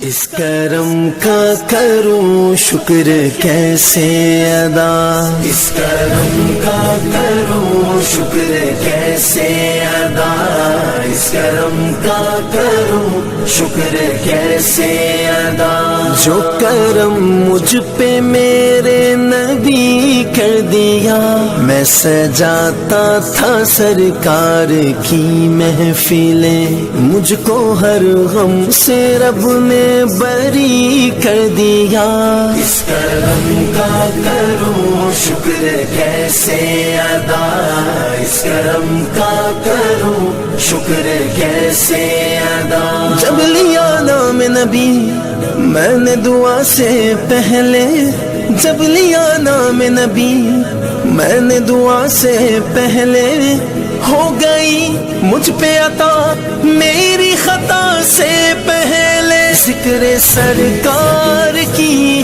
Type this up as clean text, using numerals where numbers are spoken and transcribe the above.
اس کرم کا کروں شکر کیسے ادا، اس کرم کا کروں شکر کیسے ادا، اس کرم کا کروں شکر کیسے ادا، جو کرم مجھ پہ میرے نبی کر دیا، میں سجاتا تھا سرکار کی محفلیں، مجھ کو ہر غم سے رب نے بری کر دیا، اس کرم کا کروں شکر کیسے ادا، اس کرم کا کروں شکر کیسے ادا، جب لیا نام نبی میں نے دعا سے پہلے، جب لیا نام نبی میں نے دعا سے پہلے، ہو گئی مجھ پہ عطا میری خطا سے پہلے، ذکر سرکار کی